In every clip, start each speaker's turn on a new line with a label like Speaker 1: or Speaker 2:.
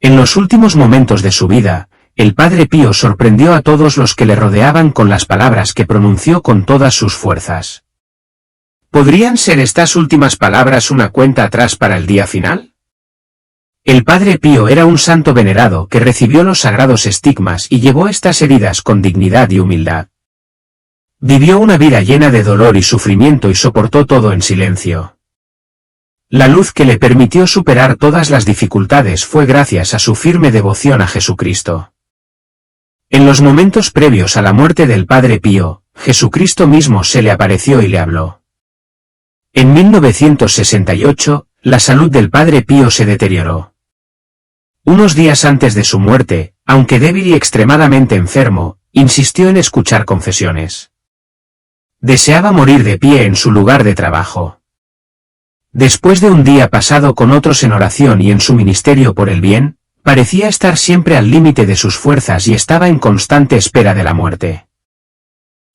Speaker 1: En los últimos momentos de su vida, el Padre Pío sorprendió a todos los que le rodeaban con las palabras que pronunció con todas sus fuerzas. ¿Podrían ser estas últimas palabras una cuenta atrás para el día final? El Padre Pío era un santo venerado que recibió los sagrados estigmas y llevó estas heridas con dignidad y humildad. Vivió una vida llena de dolor y sufrimiento y soportó todo en silencio. La luz que le permitió superar todas las dificultades fue gracias a su firme devoción a Jesucristo. En los momentos previos a la muerte del Padre Pío, Jesucristo mismo se le apareció y le habló. En 1968, la salud del Padre Pío se deterioró. Unos días antes de su muerte, aunque débil y extremadamente enfermo, insistió en escuchar confesiones. Deseaba morir de pie en su lugar de trabajo. Después de un día pasado con otros en oración y en su ministerio por el bien, parecía estar siempre al límite de sus fuerzas y estaba en constante espera de la muerte.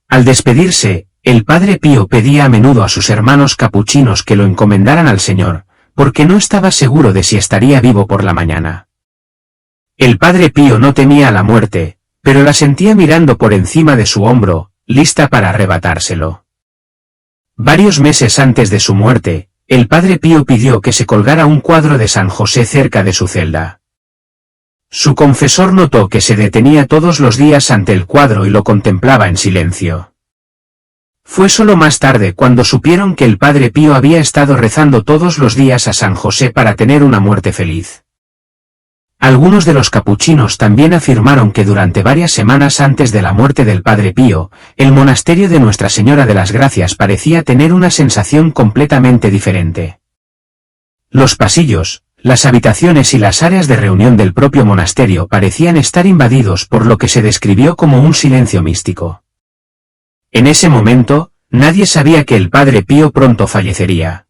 Speaker 1: Al despedirse, el Padre Pío pedía a menudo a sus hermanos capuchinos que lo encomendaran al Señor, porque no estaba seguro de si estaría vivo por la mañana. El Padre Pío no temía a la muerte, pero la sentía mirando por encima de su hombro, lista para arrebatárselo. Varios meses antes de su muerte, el Padre Pío pidió que se colgara un cuadro de San José cerca de su celda. Su confesor notó que se detenía todos los días ante el cuadro y lo contemplaba en silencio. Fue solo más tarde cuando supieron que el Padre Pío había estado rezando todos los días a San José para tener una muerte feliz. Algunos de los capuchinos también afirmaron que durante varias semanas antes de la muerte del Padre Pío, el monasterio de Nuestra Señora de las Gracias parecía tener una sensación completamente diferente. Los pasillos, las habitaciones y las áreas de reunión del propio monasterio parecían estar invadidos por lo que se describió como un silencio místico. En ese momento, nadie sabía que el Padre Pío pronto fallecería.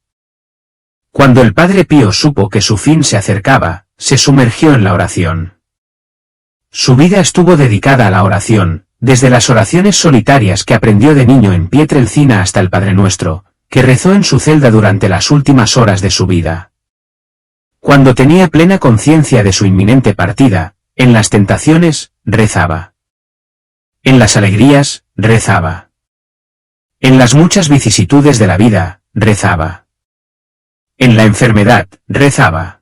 Speaker 1: Cuando el Padre Pío supo que su fin se acercaba, se sumergió en la oración. Su vida estuvo dedicada a la oración, desde las oraciones solitarias que aprendió de niño en Pietrelcina hasta el Padre Nuestro, que rezó en su celda durante las últimas horas de su vida. Cuando tenía plena conciencia de su inminente partida, en las tentaciones, rezaba. En las alegrías, rezaba. En las muchas vicisitudes de la vida, rezaba. En la enfermedad, rezaba.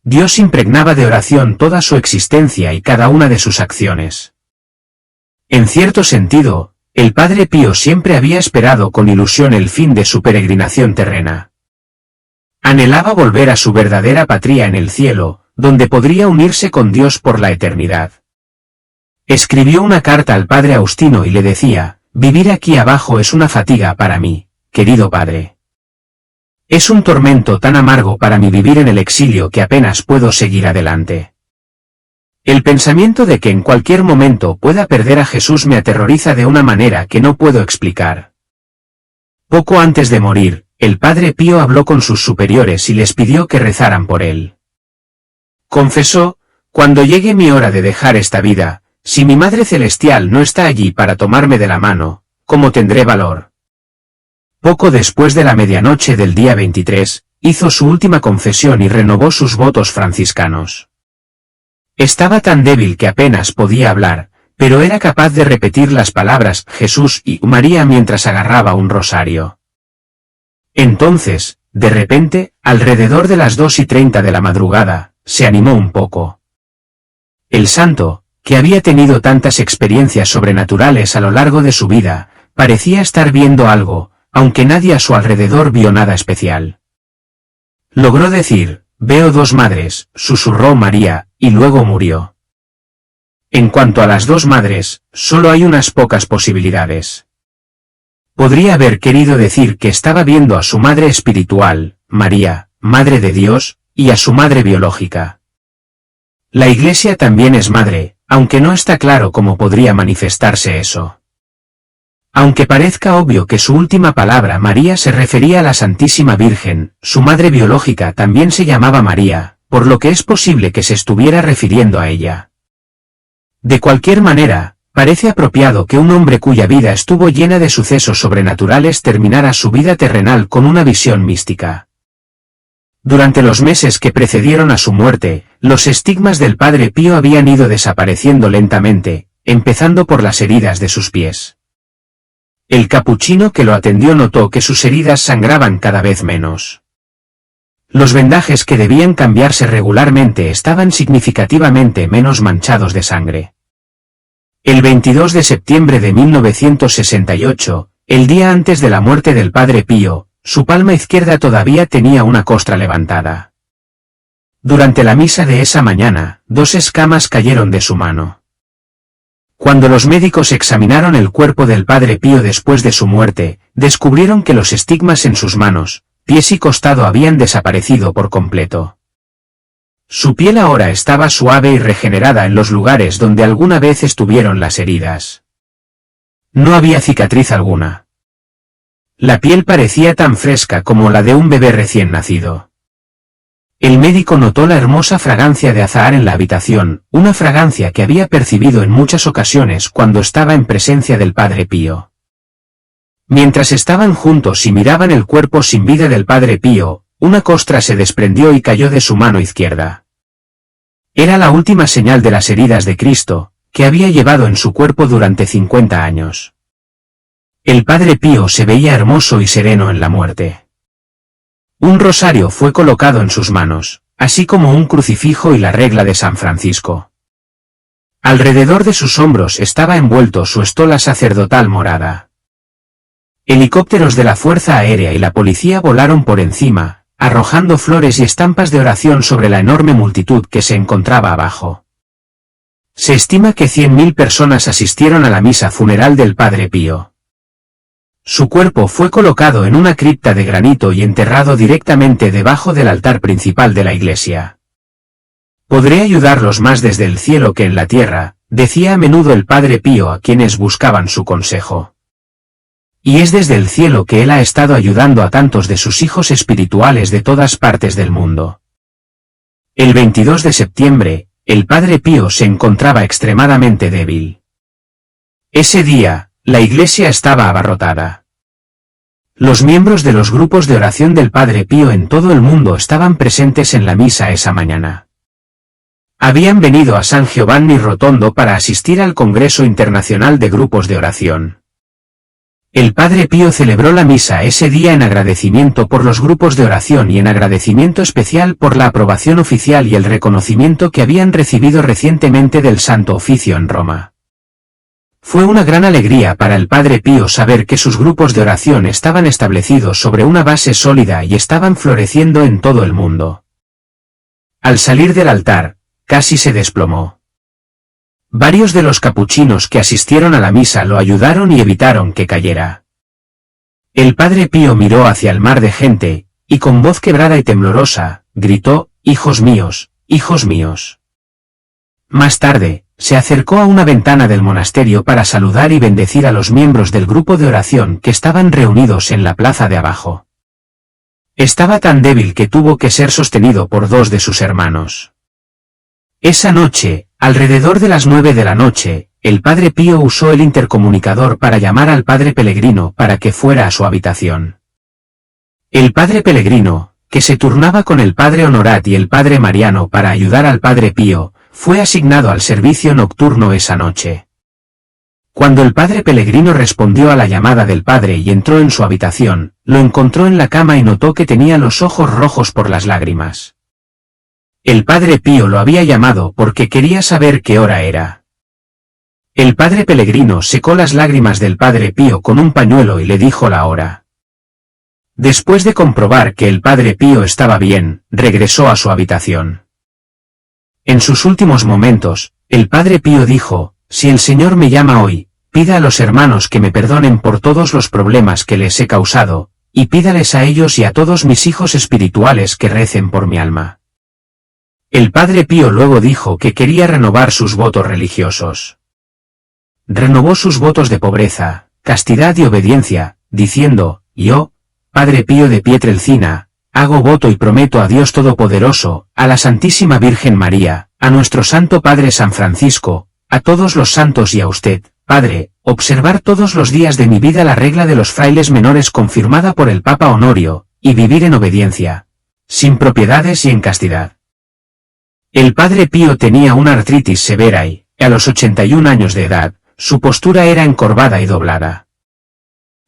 Speaker 1: Dios impregnaba de oración toda su existencia y cada una de sus acciones. En cierto sentido, el Padre Pío siempre había esperado con ilusión el fin de su peregrinación terrena. Anhelaba volver a su verdadera patria en el cielo, donde podría unirse con Dios por la eternidad. Escribió una carta al Padre Austino y le decía: «Vivir aquí abajo es una fatiga para mí, querido Padre. Es un tormento tan amargo para mí vivir en el exilio que apenas puedo seguir adelante. El pensamiento de que en cualquier momento pueda perder a Jesús me aterroriza de una manera que no puedo explicar». Poco antes de morir, el Padre Pío habló con sus superiores y les pidió que rezaran por él. Confesó: «Cuando llegue mi hora de dejar esta vida, si mi Madre Celestial no está allí para tomarme de la mano, ¿cómo tendré valor?». Poco después de la medianoche del día 23, hizo su última confesión y renovó sus votos franciscanos. Estaba tan débil que apenas podía hablar, pero era capaz de repetir las palabras Jesús y María mientras agarraba un rosario. Entonces, de repente, alrededor de las 2:30 de la madrugada, se animó un poco. El santo, que había tenido tantas experiencias sobrenaturales a lo largo de su vida, parecía estar viendo algo, aunque nadie a su alrededor vio nada especial. Logró decir: «Veo dos madres», susurró María, y luego murió. En cuanto a las dos madres, solo hay unas pocas posibilidades. Podría haber querido decir que estaba viendo a su madre espiritual, María, Madre de Dios, y a su madre biológica. La Iglesia también es madre, aunque no está claro cómo podría manifestarse eso. Aunque parezca obvio que su última palabra María se refería a la Santísima Virgen, su madre biológica también se llamaba María, por lo que es posible que se estuviera refiriendo a ella. De cualquier manera, parece apropiado que un hombre cuya vida estuvo llena de sucesos sobrenaturales terminara su vida terrenal con una visión mística. Durante los meses que precedieron a su muerte, los estigmas del Padre Pío habían ido desapareciendo lentamente, empezando por las heridas de sus pies. El capuchino que lo atendió notó que sus heridas sangraban cada vez menos. Los vendajes que debían cambiarse regularmente estaban significativamente menos manchados de sangre. El 22 de septiembre de 1968, el día antes de la muerte del Padre Pío, su palma izquierda todavía tenía una costra levantada. Durante la misa de esa mañana, 2 escamas cayeron de su mano. Cuando los médicos examinaron el cuerpo del Padre Pío después de su muerte, descubrieron que los estigmas en sus manos, pies y costado habían desaparecido por completo. Su piel ahora estaba suave y regenerada en los lugares donde alguna vez estuvieron las heridas. No había cicatriz alguna. La piel parecía tan fresca como la de un bebé recién nacido. El médico notó la hermosa fragancia de azahar en la habitación, una fragancia que había percibido en muchas ocasiones cuando estaba en presencia del Padre Pío. Mientras estaban juntos y miraban el cuerpo sin vida del Padre Pío, una costra se desprendió y cayó de su mano izquierda. Era la última señal de las heridas de Cristo, que había llevado en su cuerpo durante 50 años. El Padre Pío se veía hermoso y sereno en la muerte. Un rosario fue colocado en sus manos, así como un crucifijo y la regla de San Francisco. Alrededor de sus hombros estaba envuelto su estola sacerdotal morada. Helicópteros de la Fuerza Aérea y la policía volaron por encima, arrojando flores y estampas de oración sobre la enorme multitud que se encontraba abajo. Se estima que 100.000 personas asistieron a la misa funeral del Padre Pío. Su cuerpo fue colocado en una cripta de granito y enterrado directamente debajo del altar principal de la iglesia. «Podré ayudarlos más desde el cielo que en la tierra», decía a menudo el Padre Pío a quienes buscaban su consejo. Y es desde el cielo que él ha estado ayudando a tantos de sus hijos espirituales de todas partes del mundo. El 22 de septiembre, el Padre Pío se encontraba extremadamente débil. Ese día, la iglesia estaba abarrotada. Los miembros de los grupos de oración del Padre Pío en todo el mundo estaban presentes en la misa esa mañana. Habían venido a San Giovanni Rotondo para asistir al Congreso Internacional de Grupos de Oración. El Padre Pío celebró la misa ese día en agradecimiento por los grupos de oración y en agradecimiento especial por la aprobación oficial y el reconocimiento que habían recibido recientemente del Santo Oficio en Roma. Fue una gran alegría para el Padre Pío saber que sus grupos de oración estaban establecidos sobre una base sólida y estaban floreciendo en todo el mundo. Al salir del altar, casi se desplomó. Varios de los capuchinos que asistieron a la misa lo ayudaron y evitaron que cayera. El Padre Pío miró hacia el mar de gente, y con voz quebrada y temblorosa, gritó: «Hijos míos, hijos míos». Más tarde, se acercó a una ventana del monasterio para saludar y bendecir a los miembros del grupo de oración que estaban reunidos en la plaza de abajo. Estaba tan débil que tuvo que ser sostenido por 2 de sus hermanos. Esa noche, alrededor de las 9 de la noche, el Padre Pío usó el intercomunicador para llamar al Padre Pellegrino para que fuera a su habitación. El Padre Pellegrino, que se turnaba con el Padre Honorat y el Padre Mariano para ayudar al Padre Pío, fue asignado al servicio nocturno esa noche. Cuando el Padre Pellegrino respondió a la llamada del Padre y entró en su habitación, lo encontró en la cama y notó que tenía los ojos rojos por las lágrimas. El Padre Pío lo había llamado porque quería saber qué hora era. El Padre Pellegrino secó las lágrimas del Padre Pío con un pañuelo y le dijo la hora. Después de comprobar que el Padre Pío estaba bien, regresó a su habitación. En sus últimos momentos, el Padre Pío dijo: «Si el Señor me llama hoy, pida a los hermanos que me perdonen por todos los problemas que les he causado, y pídales a ellos y a todos mis hijos espirituales que recen por mi alma». El Padre Pío luego dijo que quería renovar sus votos religiosos. Renovó sus votos de pobreza, castidad y obediencia, diciendo: «Yo, Padre Pío de Pietrelcina, hago voto y prometo a Dios Todopoderoso, a la Santísima Virgen María, a nuestro Santo Padre San Francisco, a todos los santos y a usted, Padre, observar todos los días de mi vida la regla de los frailes menores confirmada por el Papa Honorio, y vivir en obediencia. sin propiedades y en castidad. El padre Pío tenía una artritis severa y, a los 81 años de edad, su postura era encorvada y doblada.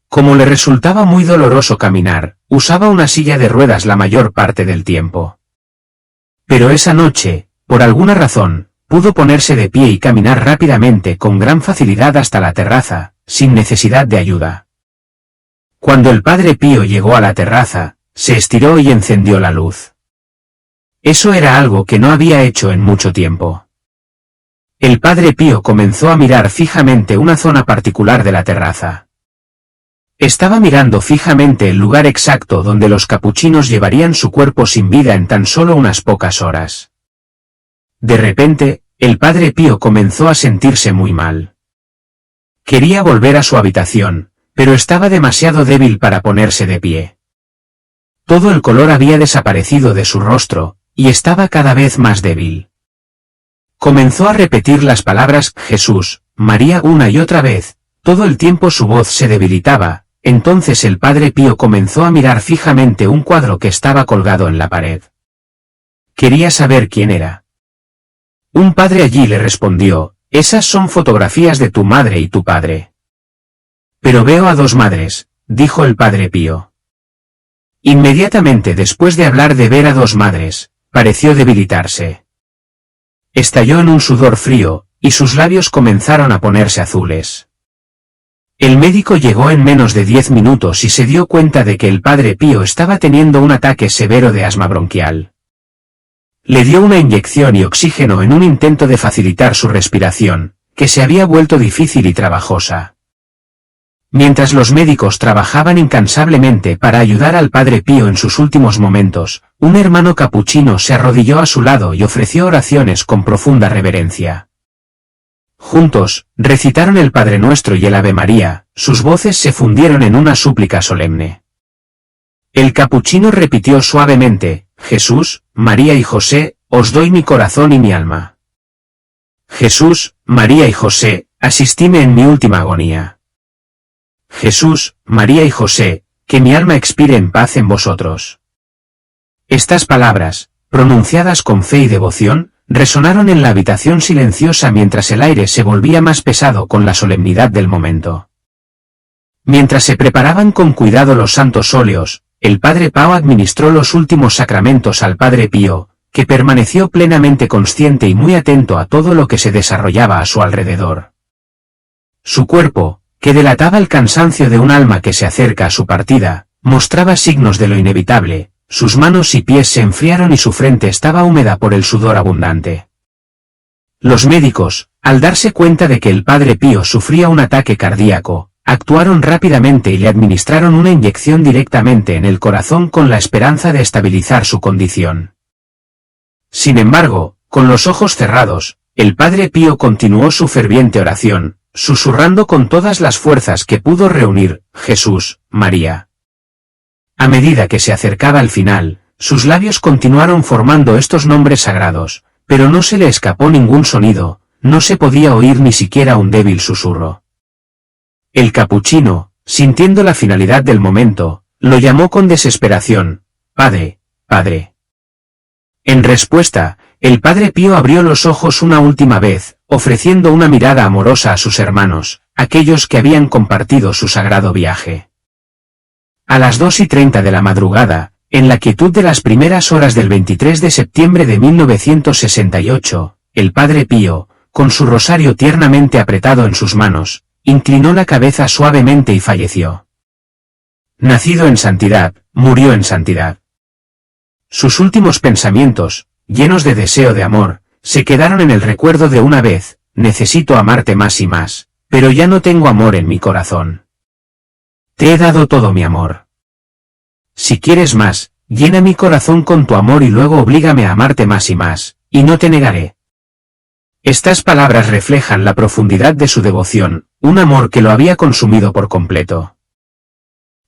Speaker 1: Como le resultaba muy doloroso caminar, usaba una silla de ruedas la mayor parte del tiempo. Pero esa noche, por alguna razón, pudo ponerse de pie y caminar rápidamente con gran facilidad hasta la terraza, sin necesidad de ayuda. Cuando el padre Pío llegó a la terraza, se estiró y encendió la luz. Eso era algo que no había hecho en mucho tiempo. El padre Pío comenzó a mirar fijamente una zona particular de la terraza. Estaba mirando fijamente el lugar exacto donde los capuchinos llevarían su cuerpo sin vida en tan solo unas pocas horas. De repente, el padre Pío comenzó a sentirse muy mal. Quería volver a su habitación, pero estaba demasiado débil para ponerse de pie. Todo el color había desaparecido de su rostro, y estaba cada vez más débil. Comenzó a repetir las palabras Jesús, María una y otra vez, todo el tiempo su voz se debilitaba. Entonces el padre Pío comenzó a mirar fijamente un cuadro que estaba colgado en la pared. Quería saber quién era. Un padre allí le respondió, esas son fotografías de tu madre y tu padre. Pero veo a dos madres, dijo el padre Pío. Inmediatamente después de hablar de ver a dos madres, pareció debilitarse. Estalló en un sudor frío, y sus labios comenzaron a ponerse azules. El médico llegó en menos de 10 minutos y se dio cuenta de que el padre Pío estaba teniendo un ataque severo de asma bronquial. Le dio una inyección y oxígeno en un intento de facilitar su respiración, que se había vuelto difícil y trabajosa. Mientras los médicos trabajaban incansablemente para ayudar al padre Pío en sus últimos momentos, un hermano capuchino se arrodilló a su lado y ofreció oraciones con profunda reverencia. Juntos, recitaron el Padre Nuestro y el Ave María, sus voces se fundieron en una súplica solemne. El capuchino repitió suavemente, Jesús, María y José, os doy mi corazón y mi alma. Jesús, María y José, asistime en mi última agonía. Jesús, María y José, que mi alma expire en paz en vosotros. Estas palabras, pronunciadas con fe y devoción, resonaron en la habitación silenciosa mientras el aire se volvía más pesado con la solemnidad del momento. Mientras se preparaban con cuidado los santos óleos, el padre Pao administró los últimos sacramentos al padre Pío, que permaneció plenamente consciente y muy atento a todo lo que se desarrollaba a su alrededor. Su cuerpo, que delataba el cansancio de un alma que se acerca a su partida, mostraba signos de lo inevitable. Sus manos y pies se enfriaron y su frente estaba húmeda por el sudor abundante. Los médicos, al darse cuenta de que el padre Pío sufría un ataque cardíaco, actuaron rápidamente y le administraron una inyección directamente en el corazón con la esperanza de estabilizar su condición. Sin embargo, con los ojos cerrados, el padre Pío continuó su ferviente oración, susurrando con todas las fuerzas que pudo reunir, Jesús, María. A medida que se acercaba al final, sus labios continuaron formando estos nombres sagrados, pero no se le escapó ningún sonido, no se podía oír ni siquiera un débil susurro. El capuchino, sintiendo la finalidad del momento, lo llamó con desesperación, Padre, Padre. En respuesta, el padre Pío abrió los ojos una última vez, ofreciendo una mirada amorosa a sus hermanos, aquellos que habían compartido su sagrado viaje. A las 2:30 de la madrugada, en la quietud de las primeras horas del 23 de septiembre de 1968, el padre Pío, con su rosario tiernamente apretado en sus manos, inclinó la cabeza suavemente y falleció. Nacido en santidad, murió en santidad. Sus últimos pensamientos, llenos de deseo de amor, se quedaron en el recuerdo de una vez, necesito amarte más y más, pero ya no tengo amor en mi corazón. Te he dado todo mi amor. Si quieres más, llena mi corazón con tu amor y luego oblígame a amarte más y más, y no te negaré. Estas palabras reflejan la profundidad de su devoción, un amor que lo había consumido por completo.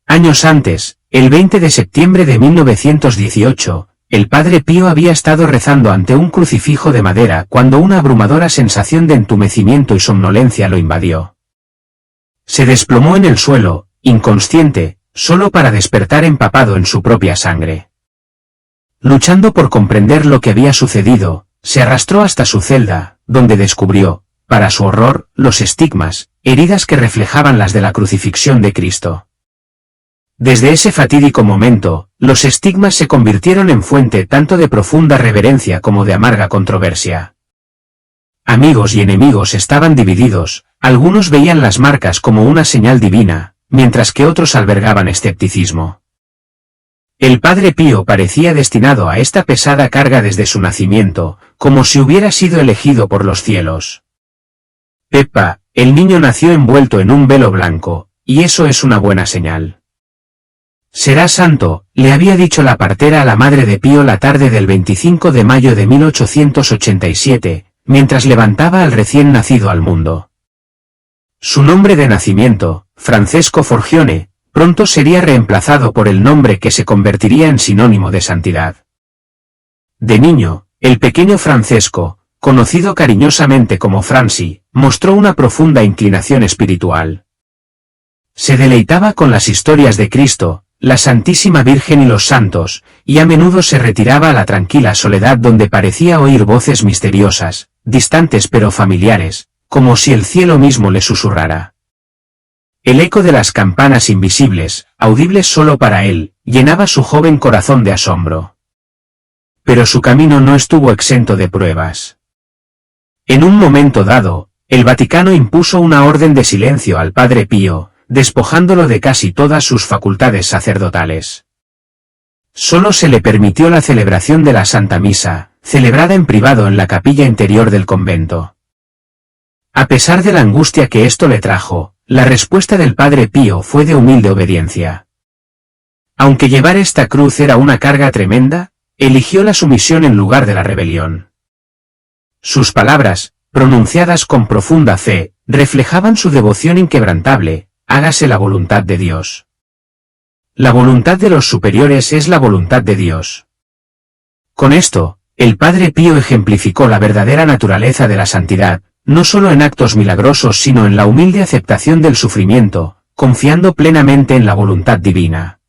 Speaker 1: Años antes, el 20 de septiembre de 1918, el padre Pío había estado rezando ante un crucifijo de madera cuando una abrumadora sensación de entumecimiento y somnolencia lo invadió. Se desplomó en el suelo, inconsciente, solo para despertar empapado en su propia sangre. luchando por comprender lo que había sucedido, se arrastró hasta su celda, donde descubrió, para su horror, los estigmas, heridas que reflejaban las de la crucifixión de Cristo. Desde ese fatídico momento, los estigmas se convirtieron en fuente tanto de profunda reverencia como de amarga controversia. Amigos y enemigos estaban divididos, algunos veían las marcas como una señal divina, mientras que otros albergaban escepticismo. El Padre Pío parecía destinado a esta pesada carga desde su nacimiento, como si hubiera sido elegido por los cielos. Peppa, el niño nació envuelto en un velo blanco, y eso es una buena señal. Será santo, le había dicho la partera a la madre de Pío la tarde del 25 de mayo de 1887, mientras levantaba al recién nacido al mundo. Su nombre de nacimiento, Francesco Forgione, pronto sería reemplazado por el nombre que se convertiría en sinónimo de santidad. De niño, el pequeño Francesco, conocido cariñosamente como Franci, mostró una profunda inclinación espiritual. Se deleitaba con las historias de Cristo, la Santísima Virgen y los santos, y a menudo se retiraba a la tranquila soledad donde parecía oír voces misteriosas, distantes pero familiares, como si el cielo mismo le susurrara. El eco de las campanas invisibles, audibles solo para él, llenaba su joven corazón de asombro. Pero su camino no estuvo exento de pruebas. En un momento dado, el Vaticano impuso una orden de silencio al Padre Pío, despojándolo de casi todas sus facultades sacerdotales. Solo se le permitió la celebración de la Santa Misa, celebrada en privado en la capilla interior del convento. A pesar de la angustia que esto le trajo, la respuesta del Padre Pío fue de humilde obediencia. Aunque llevar esta cruz era una carga tremenda, eligió la sumisión en lugar de la rebelión. Sus palabras, pronunciadas con profunda fe, reflejaban su devoción inquebrantable: hágase la voluntad de Dios. La voluntad de los superiores es la voluntad de Dios. Con esto, el Padre Pío ejemplificó la verdadera naturaleza de la santidad, no solo en actos milagrosos sino en la humilde aceptación del sufrimiento, confiando plenamente en la voluntad divina.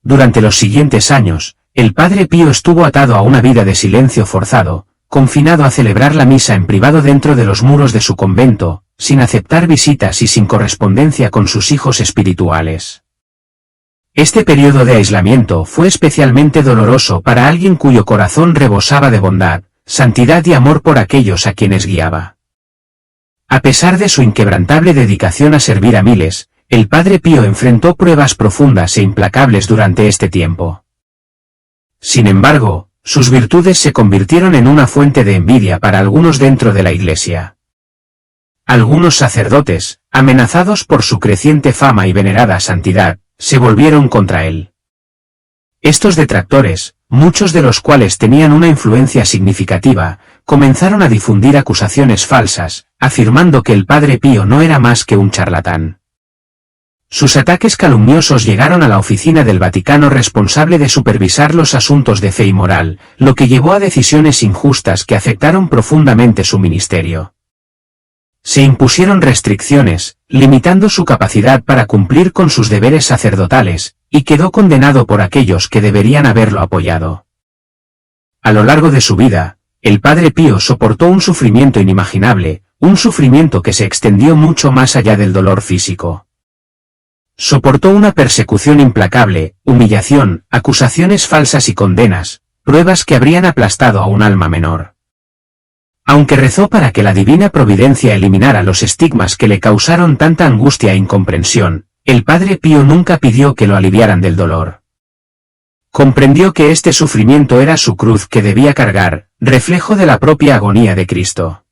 Speaker 1: Durante los siguientes años, el Padre Pío estuvo atado a una vida de silencio forzado, confinado a celebrar la misa en privado dentro de los muros de su convento, sin aceptar visitas y sin correspondencia con sus hijos espirituales. Este periodo de aislamiento fue especialmente doloroso para alguien cuyo corazón rebosaba de bondad, santidad y amor por aquellos a quienes guiaba. A pesar de su inquebrantable dedicación a servir a miles, el Padre Pío enfrentó pruebas profundas e implacables durante este tiempo. Sin embargo, sus virtudes se convirtieron en una fuente de envidia para algunos dentro de la Iglesia. Algunos sacerdotes, amenazados por su creciente fama y venerada santidad, se volvieron contra él. Estos detractores, muchos de los cuales tenían una influencia significativa, comenzaron a difundir acusaciones falsas, afirmando que el Padre Pío no era más que un charlatán. Sus ataques calumniosos llegaron a la oficina del Vaticano responsable de supervisar los asuntos de fe y moral, lo que llevó a decisiones injustas que afectaron profundamente su ministerio. Se impusieron restricciones, limitando su capacidad para cumplir con sus deberes sacerdotales, y quedó condenado por aquellos que deberían haberlo apoyado. A lo largo de su vida, el Padre Pío soportó un sufrimiento inimaginable, un sufrimiento que se extendió mucho más allá del dolor físico. Soportó una persecución implacable, humillación, acusaciones falsas y condenas, pruebas que habrían aplastado a un alma menor. Aunque rezó para que la divina providencia eliminara los estigmas que le causaron tanta angustia e incomprensión, el Padre Pío nunca pidió que lo aliviaran del dolor. Comprendió que este sufrimiento era su cruz que debía cargar, reflejo de la propia agonía de Cristo.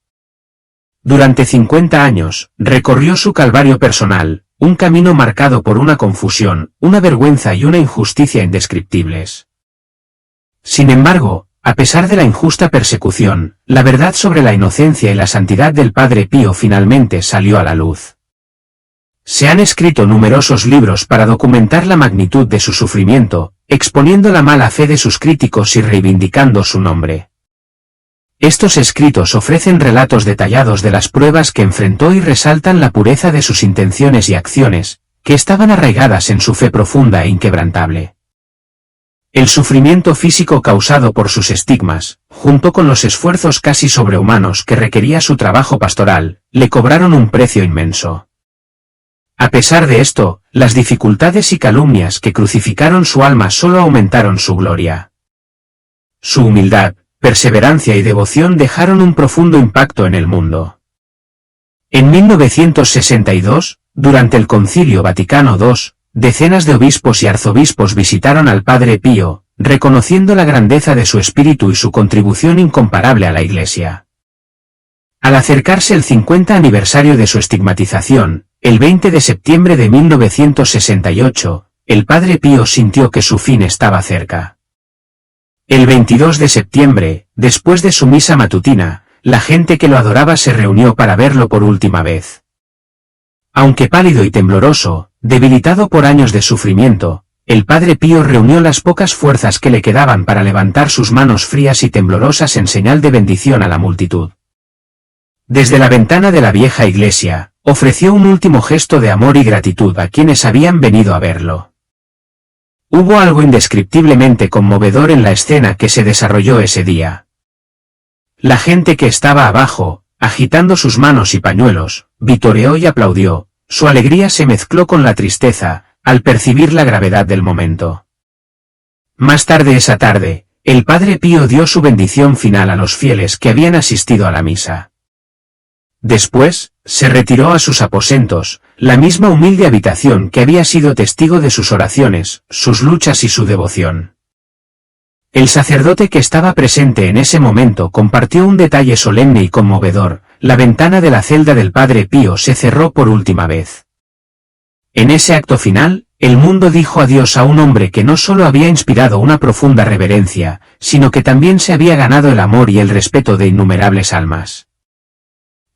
Speaker 1: Durante 50 años, recorrió su calvario personal, un camino marcado por una confusión, una vergüenza y una injusticia indescriptibles. Sin embargo, a pesar de la injusta persecución, la verdad sobre la inocencia y la santidad del Padre Pío finalmente salió a la luz. Se han escrito numerosos libros para documentar la magnitud de su sufrimiento, exponiendo la mala fe de sus críticos y reivindicando su nombre. Estos escritos ofrecen relatos detallados de las pruebas que enfrentó y resaltan la pureza de sus intenciones y acciones, que estaban arraigadas en su fe profunda e inquebrantable. El sufrimiento físico causado por sus estigmas, junto con los esfuerzos casi sobrehumanos que requería su trabajo pastoral, le cobraron un precio inmenso. A pesar de esto, las dificultades y calumnias que crucificaron su alma solo aumentaron su gloria. Su humildad, perseverancia y devoción dejaron un profundo impacto en el mundo. En 1962, durante el Concilio Vaticano II, decenas de obispos y arzobispos visitaron al Padre Pío, reconociendo la grandeza de su espíritu y su contribución incomparable a la Iglesia. Al acercarse el 50 aniversario de su estigmatización, el 20 de septiembre de 1968, el Padre Pío sintió que su fin estaba cerca. El 22 de septiembre, después de su misa matutina, la gente que lo adoraba se reunió para verlo por última vez. Aunque pálido y tembloroso, debilitado por años de sufrimiento, el Padre Pío reunió las pocas fuerzas que le quedaban para levantar sus manos frías y temblorosas en señal de bendición a la multitud. Desde la ventana de la vieja iglesia, ofreció un último gesto de amor y gratitud a quienes habían venido a verlo. Hubo algo indescriptiblemente conmovedor en la escena que se desarrolló ese día. La gente que estaba abajo, agitando sus manos y pañuelos, vitoreó y aplaudió. Su alegría se mezcló con la tristeza, al percibir la gravedad del momento. Más tarde esa tarde, el Padre Pío dio su bendición final a los fieles que habían asistido a la misa. Después, se retiró a sus aposentos, la misma humilde habitación que había sido testigo de sus oraciones, sus luchas y su devoción. El sacerdote que estaba presente en ese momento compartió un detalle solemne y conmovedor: la ventana de la celda del Padre Pío se cerró por última vez. En ese acto final, el mundo dijo adiós a un hombre que no solo había inspirado una profunda reverencia, sino que también se había ganado el amor y el respeto de innumerables almas.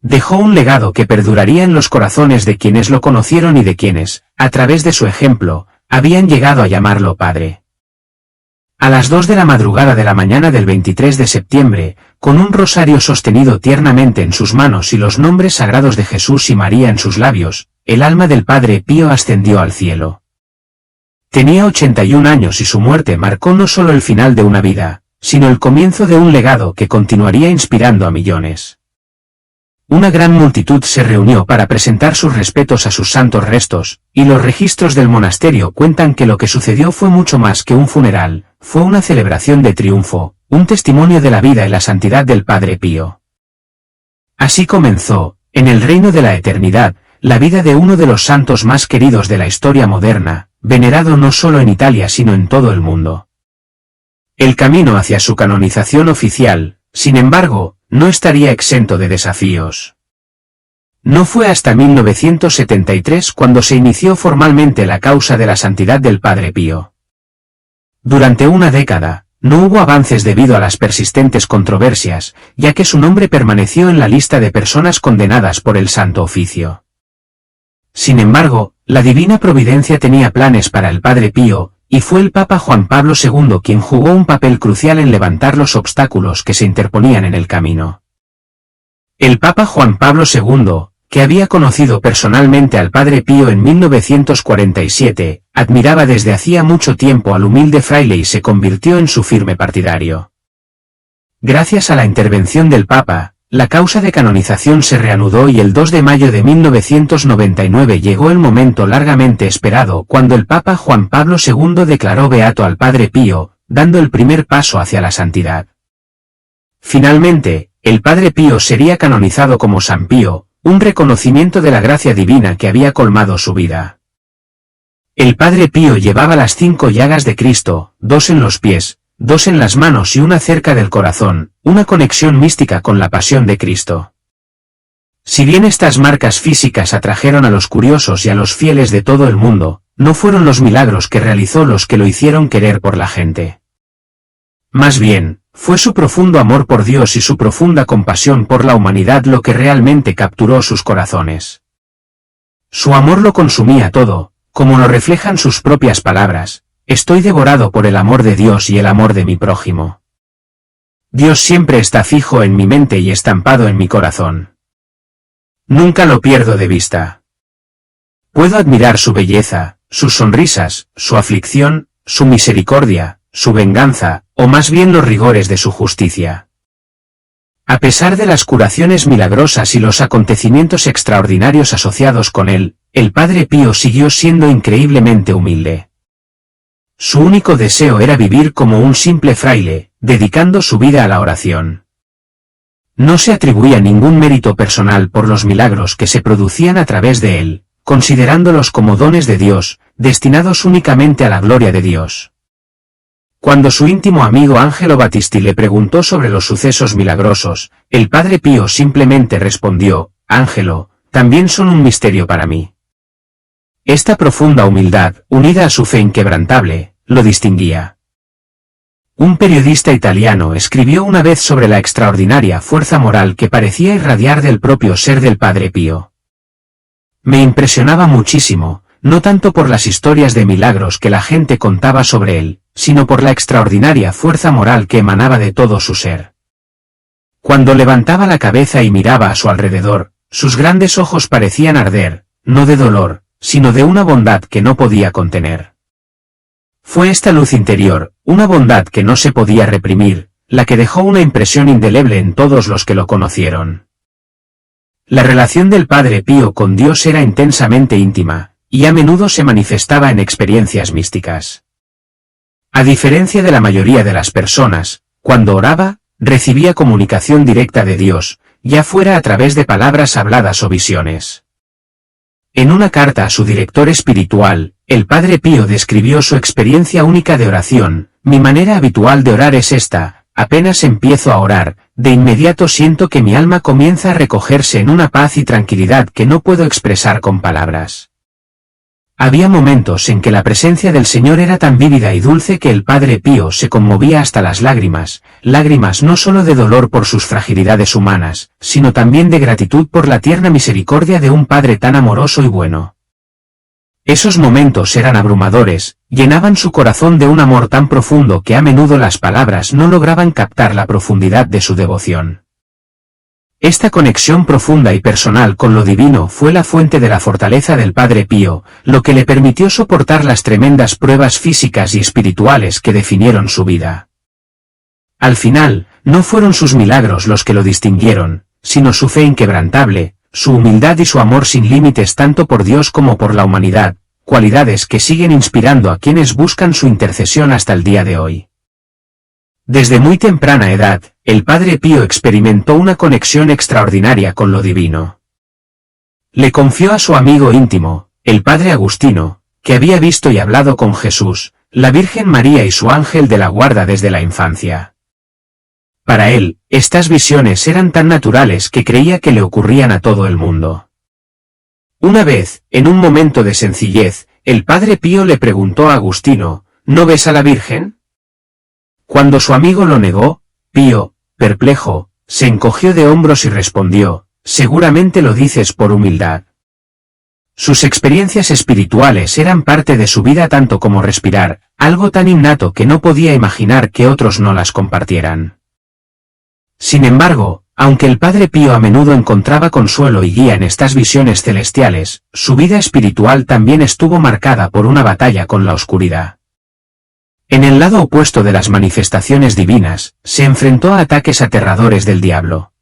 Speaker 1: Dejó un legado que perduraría en los corazones de quienes lo conocieron y de quienes, a través de su ejemplo, habían llegado a llamarlo Padre. A las 2 de la madrugada de la mañana del 23 de septiembre, con un rosario sostenido tiernamente en sus manos y los nombres sagrados de Jesús y María en sus labios, el alma del Padre Pío ascendió al cielo. Tenía 81 años y su muerte marcó no solo el final de una vida, sino el comienzo de un legado que continuaría inspirando a millones. Una gran multitud se reunió para presentar sus respetos a sus santos restos, y los registros del monasterio cuentan que lo que sucedió fue mucho más que un funeral, fue una celebración de triunfo, un testimonio de la vida y la santidad del Padre Pío. Así comenzó, en el reino de la eternidad, la vida de uno de los santos más queridos de la historia moderna, venerado no solo en Italia sino en todo el mundo. El camino hacia su canonización oficial, sin embargo, no estaría exento de desafíos. No fue hasta 1973 cuando se inició formalmente la causa de la santidad del Padre Pío. Durante una década, no hubo avances debido a las persistentes controversias, ya que su nombre permaneció en la lista de personas condenadas por el Santo Oficio. Sin embargo, la divina providencia tenía planes para el Padre Pío, y fue el Papa Juan Pablo II quien jugó un papel crucial en levantar los obstáculos que se interponían en el camino. El Papa Juan Pablo II, que había conocido personalmente al Padre Pío en 1947, admiraba desde hacía mucho tiempo al humilde fraile y se convirtió en su firme partidario. Gracias a la intervención del Papa, la causa de canonización se reanudó y el 2 de mayo de 1999 llegó el momento largamente esperado cuando el Papa Juan Pablo II declaró beato al Padre Pío, dando el primer paso hacia la santidad. Finalmente, el Padre Pío sería canonizado como San Pío, un reconocimiento de la gracia divina que había colmado su vida. El Padre Pío llevaba las 5 llagas de Cristo, 2 en los pies, 2 en las manos y una cerca del corazón, una conexión mística con la pasión de Cristo. Si bien estas marcas físicas atrajeron a los curiosos y a los fieles de todo el mundo, no fueron los milagros que realizó los que lo hicieron querer por la gente. Más bien, fue su profundo amor por Dios y su profunda compasión por la humanidad lo que realmente capturó sus corazones. Su amor lo consumía todo, como lo reflejan sus propias palabras: estoy devorado por el amor de Dios y el amor de mi prójimo. Dios siempre está fijo en mi mente y estampado en mi corazón. Nunca lo pierdo de vista. Puedo admirar su belleza, sus sonrisas, su aflicción, su misericordia, su venganza, o más bien los rigores de su justicia. A pesar de las curaciones milagrosas y los acontecimientos extraordinarios asociados con él, el Padre Pío siguió siendo increíblemente humilde. Su único deseo era vivir como un simple fraile, dedicando su vida a la oración. No se atribuía ningún mérito personal por los milagros que se producían a través de él, considerándolos como dones de Dios, destinados únicamente a la gloria de Dios. Cuando su íntimo amigo Angelo Battisti le preguntó sobre los sucesos milagrosos, el Padre Pío simplemente respondió: «Angelo, también son un misterio para mí». Esta profunda humildad, unida a su fe inquebrantable, lo distinguía. Un periodista italiano escribió una vez sobre la extraordinaria fuerza moral que parecía irradiar del propio ser del Padre Pío. Me impresionaba muchísimo, no tanto por las historias de milagros que la gente contaba sobre él, sino por la extraordinaria fuerza moral que emanaba de todo su ser. Cuando levantaba la cabeza y miraba a su alrededor, sus grandes ojos parecían arder, no de dolor, sino de una bondad que no podía contener. Fue esta luz interior, una bondad que no se podía reprimir, la que dejó una impresión indeleble en todos los que lo conocieron. La relación del Padre Pío con Dios era intensamente íntima, y a menudo se manifestaba en experiencias místicas. A diferencia de la mayoría de las personas, cuando oraba, recibía comunicación directa de Dios, ya fuera a través de palabras habladas o visiones. En una carta a su director espiritual, el Padre Pío describió su experiencia única de oración: «Mi manera habitual de orar es esta: apenas empiezo a orar, de inmediato siento que mi alma comienza a recogerse en una paz y tranquilidad que no puedo expresar con palabras». Había momentos en que la presencia del Señor era tan vívida y dulce que el Padre Pío se conmovía hasta las lágrimas no solo de dolor por sus fragilidades humanas, sino también de gratitud por la tierna misericordia de un Padre tan amoroso y bueno. Esos momentos eran abrumadores, llenaban su corazón de un amor tan profundo que a menudo las palabras no lograban captar la profundidad de su devoción. Esta conexión profunda y personal con lo divino fue la fuente de la fortaleza del Padre Pío, lo que le permitió soportar las tremendas pruebas físicas y espirituales que definieron su vida. Al final, no fueron sus milagros los que lo distinguieron, sino su fe inquebrantable, su humildad y su amor sin límites tanto por Dios como por la humanidad, cualidades que siguen inspirando a quienes buscan su intercesión hasta el día de hoy. Desde muy temprana edad, el Padre Pío experimentó una conexión extraordinaria con lo divino. Le confió a su amigo íntimo, el Padre Agustino, que había visto y hablado con Jesús, la Virgen María y su ángel de la guarda desde la infancia. Para él, estas visiones eran tan naturales que creía que le ocurrían a todo el mundo. Una vez, en un momento de sencillez, el Padre Pío le preguntó a Agustino: ¿no ves a la Virgen? Cuando su amigo lo negó, Pío, perplejo, se encogió de hombros y respondió: «Seguramente lo dices por humildad». Sus experiencias espirituales eran parte de su vida tanto como respirar, algo tan innato que no podía imaginar que otros no las compartieran. Sin embargo, aunque el Padre Pío a menudo encontraba consuelo y guía en estas visiones celestiales, su vida espiritual también estuvo marcada por una batalla con la oscuridad. En el lado opuesto de las manifestaciones divinas, se enfrentó a ataques aterradores del diablo.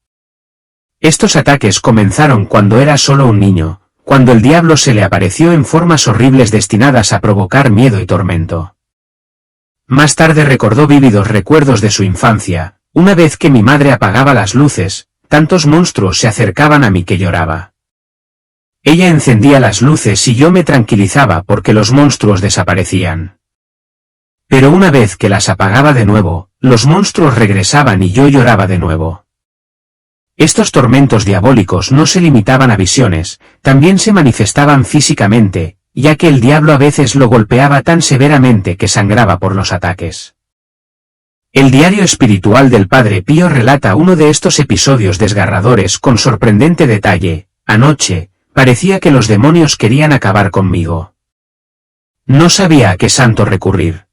Speaker 1: Estos ataques comenzaron cuando era solo un niño, cuando el diablo se le apareció en formas horribles destinadas a provocar miedo y tormento. Más tarde recordó vívidos recuerdos de su infancia: una vez que mi madre apagaba las luces, tantos monstruos se acercaban a mí que lloraba. Ella encendía las luces y yo me tranquilizaba porque los monstruos desaparecían. Pero una vez que las apagaba de nuevo, los monstruos regresaban y yo lloraba de nuevo. Estos tormentos diabólicos no se limitaban a visiones, también se manifestaban físicamente, ya que el diablo a veces lo golpeaba tan severamente que sangraba por los ataques. El diario espiritual del Padre Pío relata uno de estos episodios desgarradores con sorprendente detalle: «Anoche, parecía que los demonios querían acabar conmigo. No sabía a qué santo recurrir.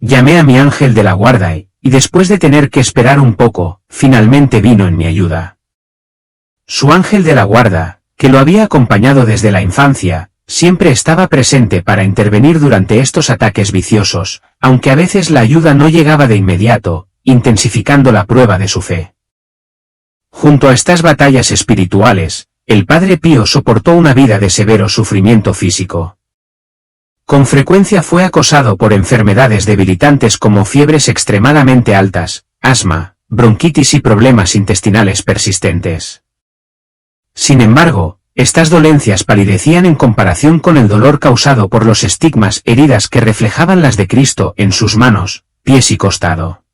Speaker 1: Llamé a mi ángel de la guarda y después de tener que esperar un poco, finalmente vino en mi ayuda. Su ángel de la guarda, que lo había acompañado desde la infancia, siempre estaba presente para intervenir durante estos ataques viciosos, aunque a veces la ayuda no llegaba de inmediato, intensificando la prueba de su fe. Junto a estas batallas espirituales, el Padre Pío soportó una vida de severo sufrimiento físico. Con frecuencia fue acosado por enfermedades debilitantes como fiebres extremadamente altas, asma, bronquitis y problemas intestinales persistentes. Sin embargo, estas dolencias palidecían en comparación con el dolor causado por los estigmas heridas que reflejaban las de Cristo en sus manos, pies y costado.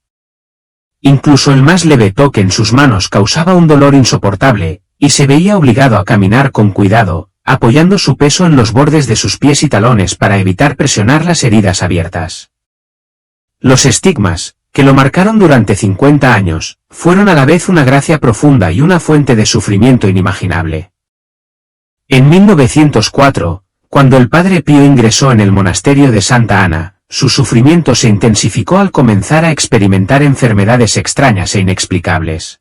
Speaker 1: Incluso el más leve toque en sus manos causaba un dolor insoportable, y se veía obligado a caminar con cuidado, apoyando su peso en los bordes de sus pies y talones para evitar presionar las heridas abiertas. Los estigmas, que lo marcaron durante 50 años, fueron a la vez una gracia profunda y una fuente de sufrimiento inimaginable. En 1904, cuando el Padre Pío ingresó en el monasterio de Santa Ana, su sufrimiento se intensificó al comenzar a experimentar enfermedades extrañas e inexplicables.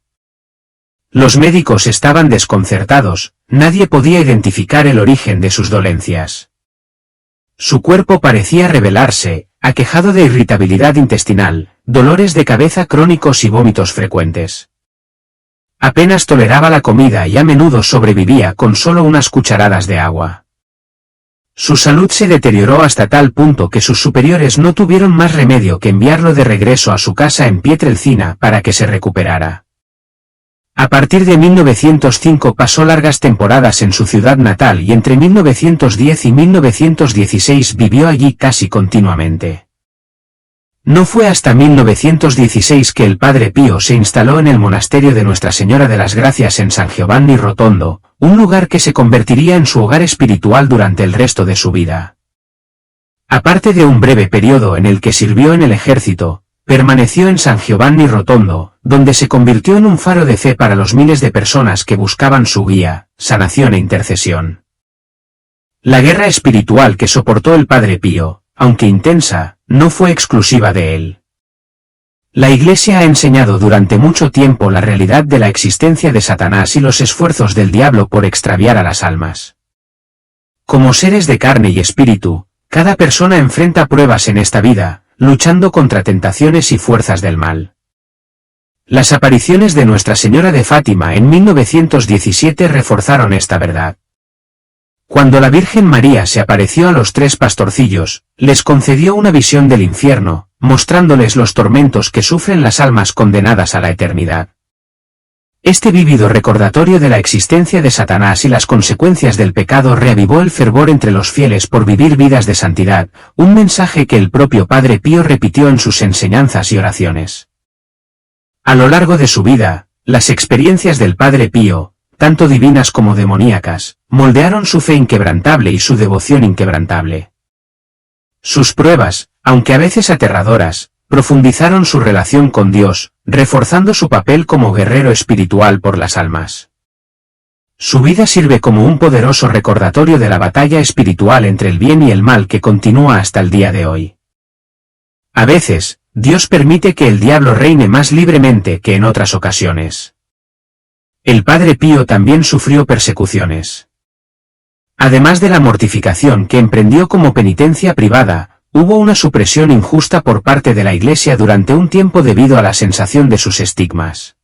Speaker 1: Los médicos estaban desconcertados, nadie podía identificar el origen de sus dolencias. Su cuerpo parecía rebelarse, aquejado de irritabilidad intestinal, dolores de cabeza crónicos y vómitos frecuentes. Apenas toleraba la comida y a menudo sobrevivía con solo unas cucharadas de agua. Su salud se deterioró hasta tal punto que sus superiores no tuvieron más remedio que enviarlo de regreso a su casa en Pietrelcina para que se recuperara. A partir de 1905 pasó largas temporadas en su ciudad natal y entre 1910 y 1916 vivió allí casi continuamente. No fue hasta 1916 que el Padre Pío se instaló en el monasterio de Nuestra Señora de las Gracias en San Giovanni Rotondo, un lugar que se convertiría en su hogar espiritual durante el resto de su vida. Aparte de un breve periodo en el que sirvió en el ejército, permaneció en San Giovanni Rotondo, donde se convirtió en un faro de fe para los miles de personas que buscaban su guía, sanación e intercesión. La guerra espiritual que soportó el Padre Pío, aunque intensa, no fue exclusiva de él. La Iglesia ha enseñado durante mucho tiempo la realidad de la existencia de Satanás y los esfuerzos del diablo por extraviar a las almas. Como seres de carne y espíritu, cada persona enfrenta pruebas en esta vida, luchando contra tentaciones y fuerzas del mal. Las apariciones de Nuestra Señora de Fátima en 1917 reforzaron esta verdad. Cuando la Virgen María se apareció a los 3 pastorcillos, les concedió una visión del infierno, mostrándoles los tormentos que sufren las almas condenadas a la eternidad. Este vívido recordatorio de la existencia de Satanás y las consecuencias del pecado reavivó el fervor entre los fieles por vivir vidas de santidad, un mensaje que el propio Padre Pío repitió en sus enseñanzas y oraciones. A lo largo de su vida, las experiencias del Padre Pío, tanto divinas como demoníacas, moldearon su fe inquebrantable y su devoción inquebrantable. Sus pruebas, aunque a veces aterradoras, profundizaron su relación con Dios, reforzando su papel como guerrero espiritual por las almas. Su vida sirve como un poderoso recordatorio de la batalla espiritual entre el bien y el mal que continúa hasta el día de hoy. A veces, Dios permite que el diablo reine más libremente que en otras ocasiones. El Padre Pío también sufrió persecuciones. Además de la mortificación que emprendió como penitencia privada, hubo una supresión injusta por parte de la Iglesia durante un tiempo debido a la sensación de sus estigmas.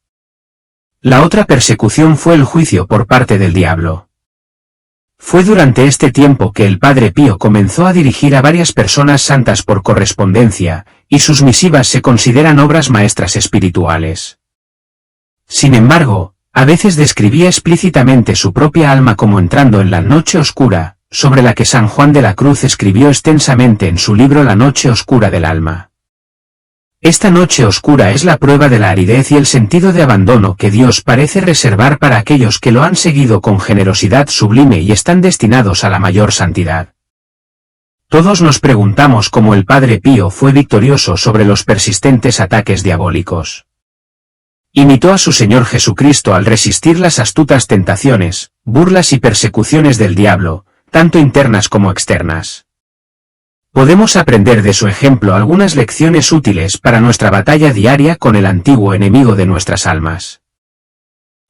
Speaker 1: La otra persecución fue el juicio por parte del diablo. Fue durante este tiempo que el Padre Pío comenzó a dirigir a varias personas santas por correspondencia, y sus misivas se consideran obras maestras espirituales. Sin embargo, a veces describía explícitamente su propia alma como entrando en la noche oscura, sobre la que San Juan de la Cruz escribió extensamente en su libro La noche oscura del alma. Esta noche oscura es la prueba de la aridez y el sentido de abandono que Dios parece reservar para aquellos que lo han seguido con generosidad sublime y están destinados a la mayor santidad. Todos nos preguntamos cómo el Padre Pío fue victorioso sobre los persistentes ataques diabólicos. Imitó a su Señor Jesucristo al resistir las astutas tentaciones, burlas y persecuciones del diablo, tanto internas como externas. Podemos aprender de su ejemplo algunas lecciones útiles para nuestra batalla diaria con el antiguo enemigo de nuestras almas.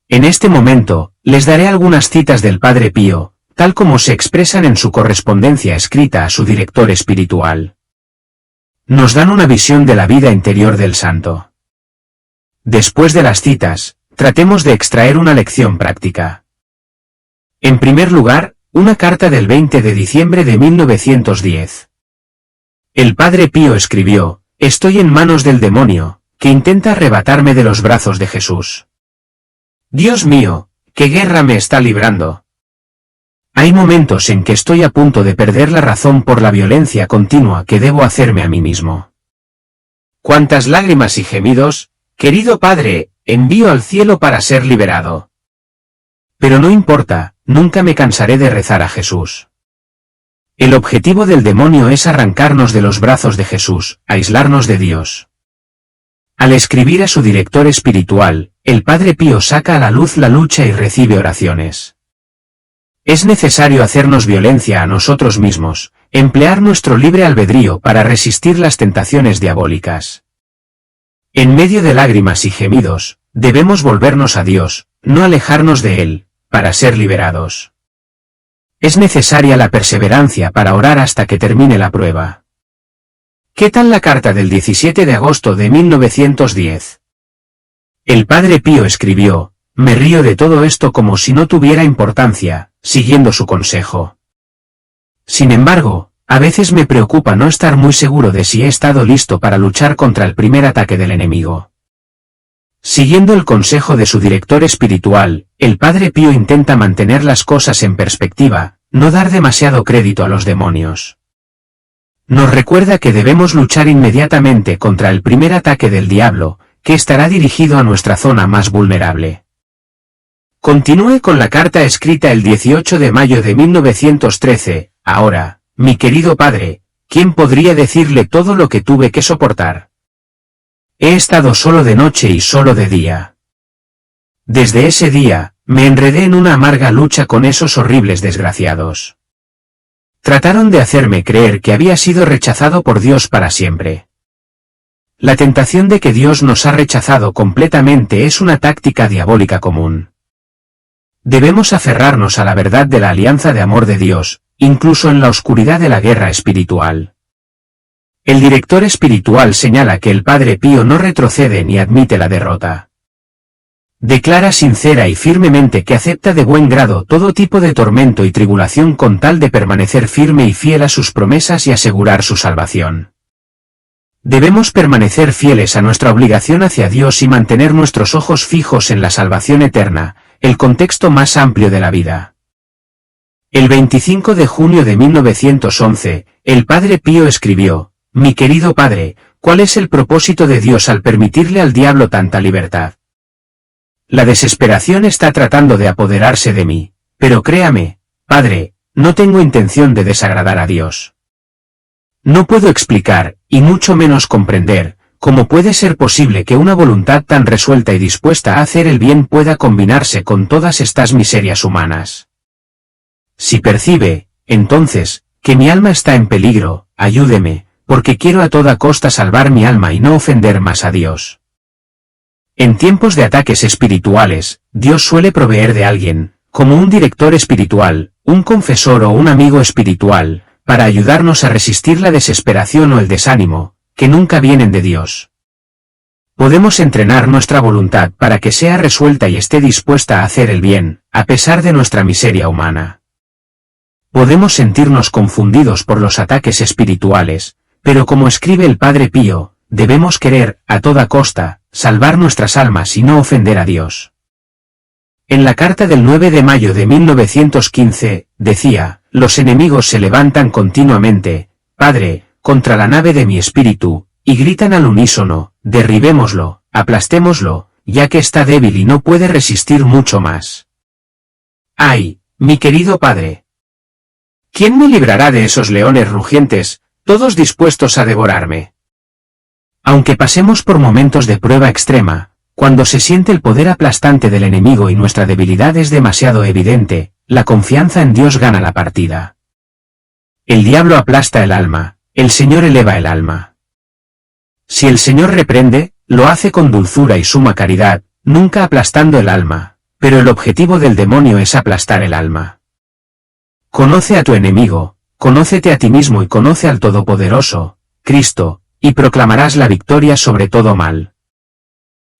Speaker 1: En este momento, les daré algunas citas del Padre Pío, tal como se expresan en su correspondencia escrita a su director espiritual. Nos dan una visión de la vida interior del santo. Después de las citas, tratemos de extraer una lección práctica. En primer lugar, una carta del 20 de diciembre de 1910. El Padre Pío escribió: «Estoy en manos del demonio, que intenta arrebatarme de los brazos de Jesús. Dios mío, ¿qué guerra me está librando? Hay momentos en que estoy a punto de perder la razón por la violencia continua que debo hacerme a mí mismo. ¿Cuántas lágrimas y gemidos, querido Padre, envío al cielo para ser liberado? Pero no importa, nunca me cansaré de rezar a Jesús». El objetivo del demonio es arrancarnos de los brazos de Jesús, aislarnos de Dios. Al escribir a su director espiritual, el Padre Pío saca a la luz la lucha y recibe oraciones. Es necesario hacernos violencia a nosotros mismos, emplear nuestro libre albedrío para resistir las tentaciones diabólicas. En medio de lágrimas y gemidos, debemos volvernos a Dios, no alejarnos de Él, para ser liberados. Es necesaria la perseverancia para orar hasta que termine la prueba. ¿Qué tal la carta del 17 de agosto de 1910? El Padre Pío escribió: «Me río de todo esto como si no tuviera importancia», siguiendo su consejo. Sin embargo, a veces me preocupa no estar muy seguro de si he estado listo para luchar contra el primer ataque del enemigo. Siguiendo el consejo de su director espiritual, el Padre Pío intenta mantener las cosas en perspectiva, no dar demasiado crédito a los demonios. Nos recuerda que debemos luchar inmediatamente contra el primer ataque del diablo, que estará dirigido a nuestra zona más vulnerable. Continúe con la carta escrita el 18 de mayo de 1913, ahora, mi querido Padre, ¿quién podría decirle todo lo que tuve que soportar? He estado solo de noche y solo de día. Desde ese día, me enredé en una amarga lucha con esos horribles desgraciados. Trataron de hacerme creer que había sido rechazado por Dios para siempre. La tentación de que Dios nos ha rechazado completamente es una táctica diabólica común. Debemos aferrarnos a la verdad de la alianza de amor de Dios, incluso en la oscuridad de la guerra espiritual. El director espiritual señala que el Padre Pío no retrocede ni admite la derrota. Declara sincera y firmemente que acepta de buen grado todo tipo de tormento y tribulación con tal de permanecer firme y fiel a sus promesas y asegurar su salvación. Debemos permanecer fieles a nuestra obligación hacia Dios y mantener nuestros ojos fijos en la salvación eterna, el contexto más amplio de la vida. El 25 de junio de 1911, el Padre Pío escribió: «Mi querido Padre, ¿cuál es el propósito de Dios al permitirle al diablo tanta libertad? La desesperación está tratando de apoderarse de mí, pero créame, Padre, no tengo intención de desagradar a Dios. No puedo explicar, y mucho menos comprender, cómo puede ser posible que una voluntad tan resuelta y dispuesta a hacer el bien pueda combinarse con todas estas miserias humanas. Si percibe, entonces, que mi alma está en peligro, ayúdeme, porque quiero a toda costa salvar mi alma y no ofender más a Dios». En tiempos de ataques espirituales, Dios suele proveer de alguien, como un director espiritual, un confesor o un amigo espiritual, para ayudarnos a resistir la desesperación o el desánimo, que nunca vienen de Dios. Podemos entrenar nuestra voluntad para que sea resuelta y esté dispuesta a hacer el bien, a pesar de nuestra miseria humana. Podemos sentirnos confundidos por los ataques espirituales, pero como escribe el Padre Pío, debemos querer, a toda costa, salvar nuestras almas y no ofender a Dios. En la carta del 9 de mayo de 1915, decía: «Los enemigos se levantan continuamente, Padre, contra la nave de mi espíritu, y gritan al unísono: derribémoslo, aplastémoslo, ya que está débil y no puede resistir mucho más. ¡Ay, mi querido Padre! ¿Quién me librará de esos leones rugientes, todos dispuestos a devorarme?» Aunque pasemos por momentos de prueba extrema, cuando se siente el poder aplastante del enemigo y nuestra debilidad es demasiado evidente, la confianza en Dios gana la partida. El diablo aplasta el alma, el Señor eleva el alma. Si el Señor reprende, lo hace con dulzura y suma caridad, nunca aplastando el alma, pero el objetivo del demonio es aplastar el alma. Conoce a tu enemigo, conócete a ti mismo y conoce al Todopoderoso, Cristo, y proclamarás la victoria sobre todo mal.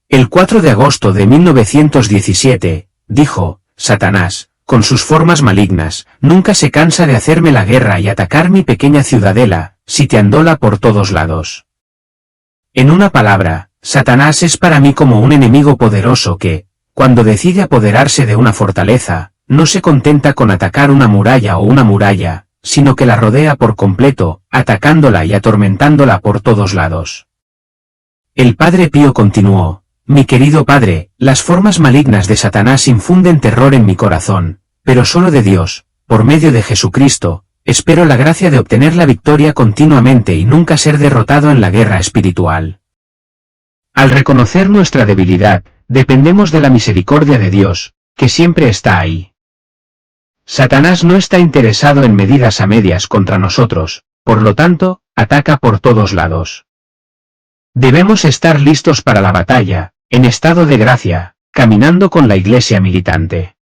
Speaker 1: El 4 de agosto de 1917, dijo, Satanás, con sus formas malignas, nunca se cansa de hacerme la guerra y atacar mi pequeña ciudadela, sitiándola por todos lados. En una palabra, Satanás es para mí como un enemigo poderoso que, cuando decide apoderarse de una fortaleza, no se contenta con atacar una muralla, sino que la rodea por completo, atacándola y atormentándola por todos lados. El Padre Pío continuó, mi querido Padre, las formas malignas de Satanás infunden terror en mi corazón, pero solo de Dios, por medio de Jesucristo, espero la gracia de obtener la victoria continuamente y nunca ser derrotado en la guerra espiritual. Al reconocer nuestra debilidad, dependemos de la misericordia de Dios, que siempre está ahí. Satanás no está interesado en medidas a medias contra nosotros, por lo tanto, ataca por todos lados. Debemos estar listos para la batalla, en estado de gracia, caminando con la iglesia militante.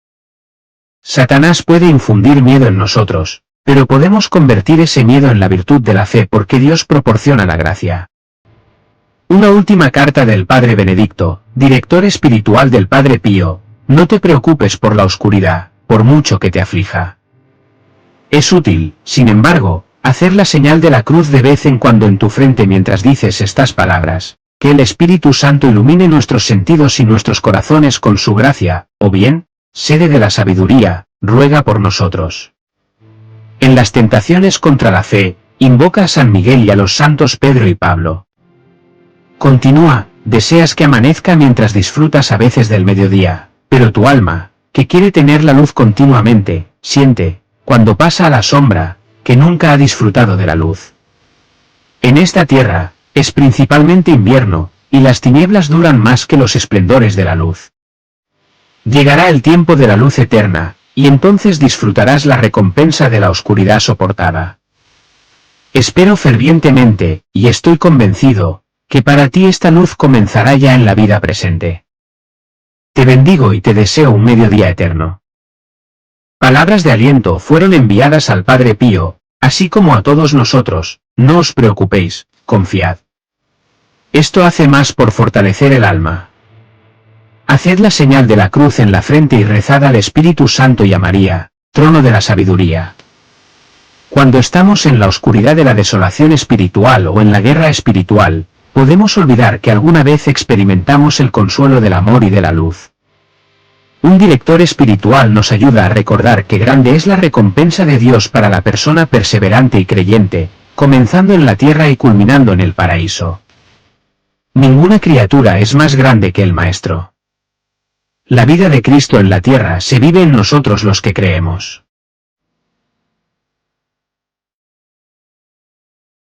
Speaker 1: Satanás puede infundir miedo en nosotros, pero podemos convertir ese miedo en la virtud de la fe porque Dios proporciona la gracia. Una última carta del Padre Benedicto, director espiritual del Padre Pío, no te preocupes por la oscuridad, por mucho que te aflija. Es útil, sin embargo, hacer la señal de la cruz de vez en cuando en tu frente mientras dices estas palabras, que el Espíritu Santo ilumine nuestros sentidos y nuestros corazones con su gracia, o bien, sede de la sabiduría, ruega por nosotros. En las tentaciones contra la fe, invoca a San Miguel y a los santos Pedro y Pablo. Continúa, deseas que amanezca mientras disfrutas a veces del mediodía, pero tu alma, que quiere tener la luz continuamente, siente, cuando pasa a la sombra, que nunca ha disfrutado de la luz. En esta tierra, es principalmente invierno, y las tinieblas duran más que los esplendores de la luz. Llegará el tiempo de la luz eterna, y entonces disfrutarás la recompensa de la oscuridad soportada. Espero fervientemente, y estoy convencido, que para ti esta luz comenzará ya en la vida presente. Te bendigo y te deseo un mediodía eterno. Palabras de aliento fueron enviadas al Padre Pío, así como a todos nosotros, no os preocupéis, confiad. Esto hace más por fortalecer el alma. Haced la señal de la cruz en la frente y rezad al Espíritu Santo y a María, trono de la sabiduría. Cuando estamos en la oscuridad de la desolación espiritual o en la guerra espiritual, podemos olvidar que alguna vez experimentamos el consuelo del amor y de la luz. Un director espiritual nos ayuda a recordar que grande es la recompensa de Dios para la persona perseverante y creyente, comenzando en la tierra y culminando en el paraíso. Ninguna criatura es más grande que el Maestro. La vida de Cristo en la tierra se vive en nosotros los que creemos.